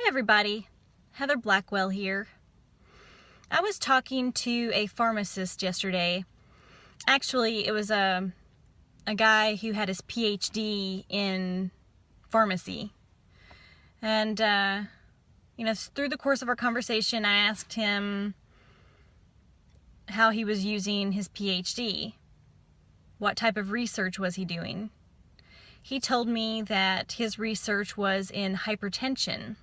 everybody, Heather Blackwell here. I was talking to a pharmacist yesterday. Actually, it was a guy who had his PhD in pharmacy. And, through the course of our conversation, I asked him how he was using his PhD. What type of research was he doing? He told me that his research was in hypertension.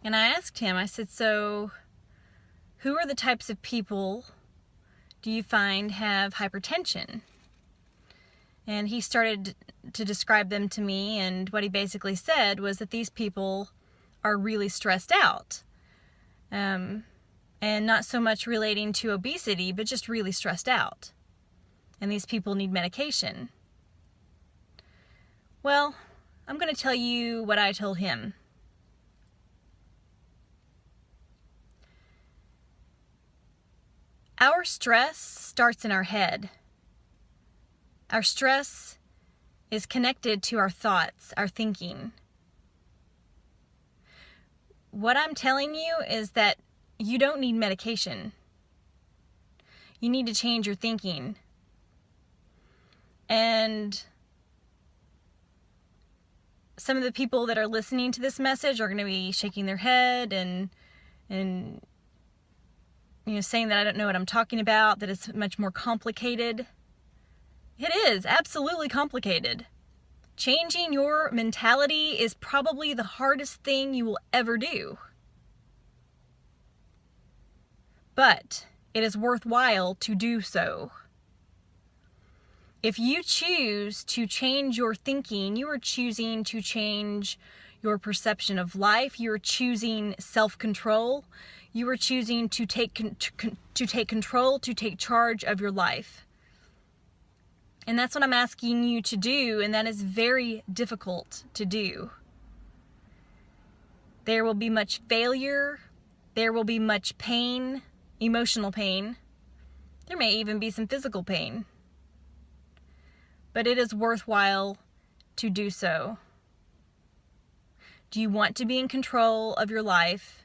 And I asked him, I said, so who are the types of people do you find have hypertension? And he started to describe them to me, and what he basically said was that these people are really stressed out. And not so much relating to obesity, but just really stressed out. And these people need medication. Well, I'm going to tell you what I told him. Our stress starts in our head. Our stress is connected to our thoughts, our thinking. What I'm telling you is that you don't need medication. You need to change your thinking. And some of the people that are listening to this message are going to be shaking their head and saying that I don't know what I'm talking about, that it's much more complicated. It is absolutely complicated. Changing your mentality is probably the hardest thing you will ever do. But it is worthwhile to do so. If you choose to change your thinking, you are choosing to change your perception of life. You are choosing self-control. You are choosing to take control, to take charge of your life. And that's what I'm asking you to do, and that is very difficult to do. There will be much failure. There will be much pain, emotional pain. There may even be some physical pain. But it is worthwhile to do so. Do you want to be in control of your life?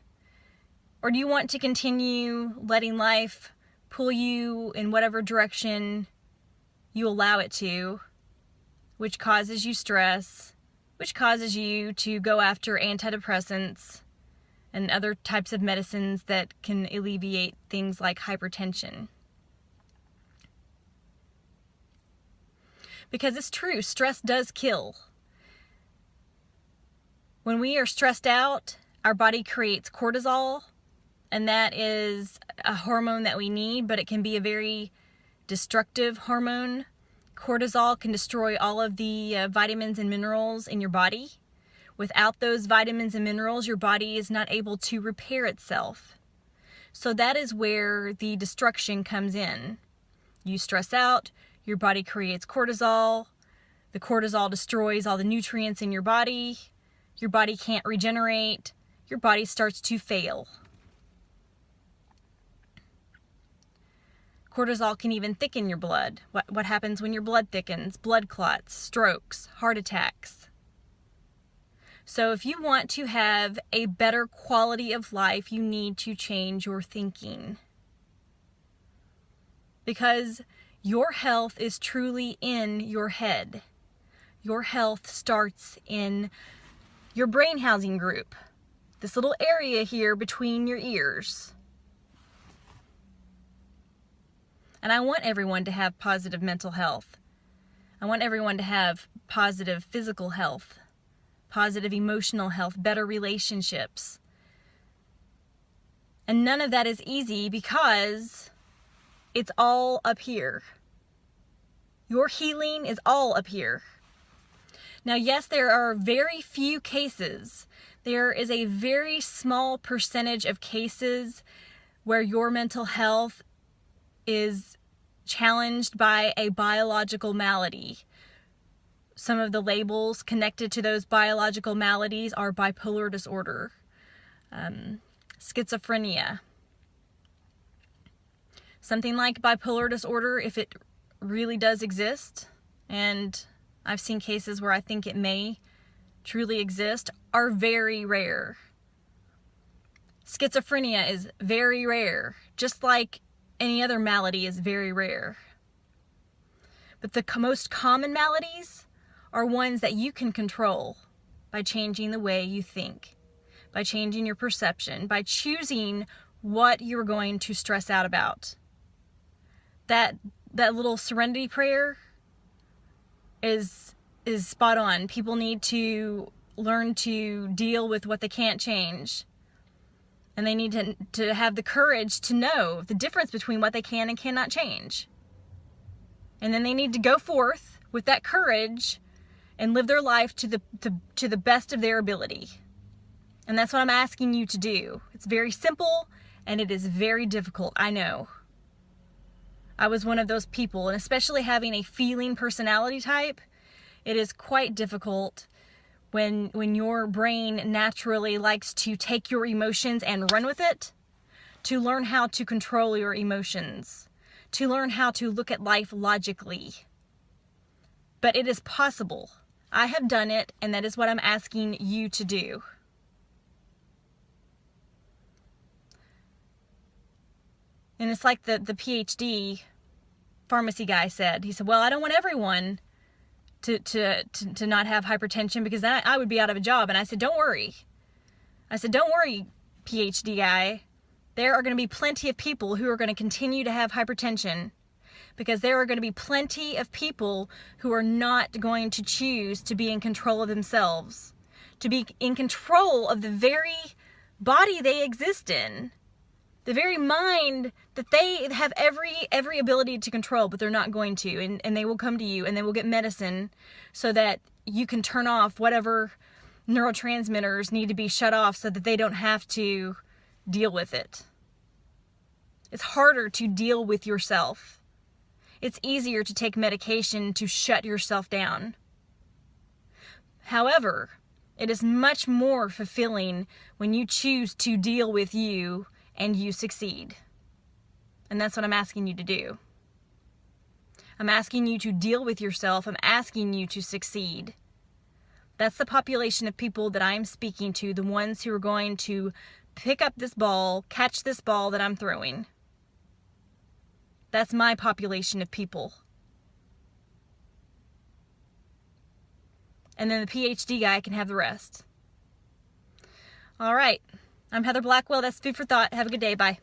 Or do you want to continue letting life pull you in whatever direction you allow it to, which causes you stress, which causes you to go after antidepressants and other types of medicines that can alleviate things like hypertension? Because it's true, stress does kill. When we are stressed out, our body creates cortisol, and that is a hormone that we need, but it can be a very destructive hormone. Cortisol can destroy all of the vitamins and minerals in your body. Without those vitamins and minerals, your body is not able to repair itself. So that is where the destruction comes in. You stress out, your body creates cortisol. The cortisol destroys all the nutrients in your body. Your body can't regenerate. Your body starts to fail. Cortisol can even thicken your blood. What happens when your blood thickens? Blood clots, strokes, heart attacks. So if you want to have a better quality of life, you need to change your thinking. Because your health is truly in your head. Your health starts in your brain housing group, this little area here between your ears. And I want everyone to have positive mental health. I want everyone to have positive physical health, positive emotional health, better relationships. And none of that is easy because it's all up here. Your healing is all up here. Now, yes, there are very few cases. There is a very small percentage of cases where your mental health is challenged by a biological malady. Some of the labels connected to those biological maladies are bipolar disorder, schizophrenia. Something like bipolar disorder, if it really does exist, and I've seen cases where I think it may truly exist are very rare. Schizophrenia is very rare, just like any other malady is very rare. But the most common maladies are ones that you can control by changing the way you think, by changing your perception, by choosing what you're going to stress out about. That little serenity prayer is spot on. People need to learn to deal with what they can't change. And they need to have the courage to know the difference between what they can and cannot change. And then they need to go forth with that courage and live their life to the best of their ability. And that's what I'm asking you to do. It's very simple and it is very difficult, I know. I was one of those people, and especially having a feeling personality type, it is quite difficult when your brain naturally likes to take your emotions and run with it, to learn how to control your emotions, to learn how to look at life logically. But it is possible. I have done it, and that is what I'm asking you to do. And it's like the PhD pharmacy guy said. He said, well, I don't want everyone to not have hypertension, because then I would be out of a job. And I said, don't worry. I said, don't worry, PhD guy. There are going to be plenty of people who are going to continue to have hypertension, because there are going to be plenty of people who are not going to choose to be in control of themselves, to be in control of the very body they exist in, the very mind that they have every ability to control, but they're not going to. And they will come to you and they will get medicine so that you can turn off whatever neurotransmitters need to be shut off so that they don't have to deal with it. It's harder to deal with yourself. It's easier to take medication to shut yourself down. However, it is much more fulfilling when you choose to deal with you and you succeed. And that's what I'm asking you to do. I'm asking you to deal with yourself. I'm asking you to succeed. That's the population of people that I'm speaking to, the ones who are going to pick up this ball, catch this ball that I'm throwing. That's my population of people. And then the PhD guy can have the rest. All right. I'm Heather Blackwell. That's Food for Thought. Have a good day. Bye.